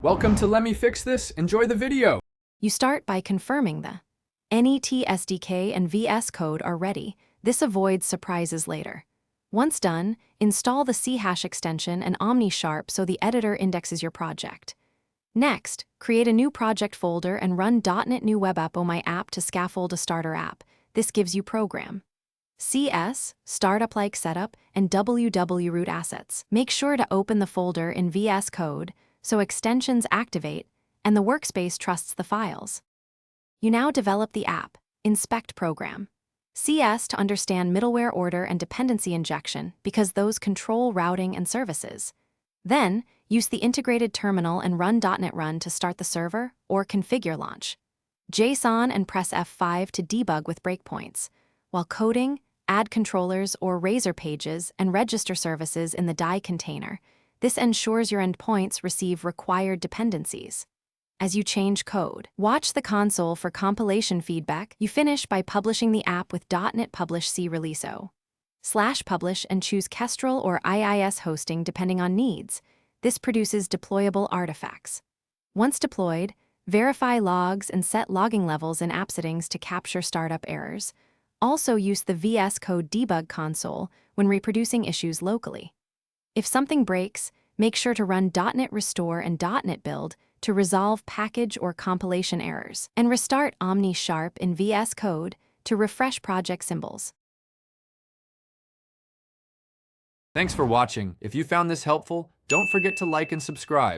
Welcome to Let Me Fix This. Enjoy the video. You start by confirming the NET SDK and VS Code are ready. This avoids surprises later. Once done, install the CHash extension and OmniSharp so the editor indexes your project. Next, create a new project folder and run .NET New Web App My App to scaffold a starter app. This gives you program. CS, startup-like setup, and WW root assets. Make sure to open the folder in VS Code so extensions activate and the workspace trusts the files. You now develop the app, inspect program. CS to understand middleware order and dependency injection because those control routing and services. Then, use the integrated terminal and run .NET Run to start the server or configure launch. JSON and press F5 to debug with breakpoints. While coding, add controllers or razor pages and register services in the die container. This ensures your endpoints receive required dependencies. As you change code, watch the console for compilation feedback. You finish by publishing the app with .NET Publish C Release O/publish and choose Kestrel or IIS hosting depending on needs. This produces deployable artifacts. Once deployed, verify logs and set logging levels in app settings to capture startup errors. Also use the VS Code debug console when reproducing issues locally. If something breaks, make sure to run .NET Restore and .NET Build to resolve package or compilation errors, and restart OmniSharp in VS Code to refresh project symbols. Thanks for watching. If you found this helpful, don't forget to like and subscribe.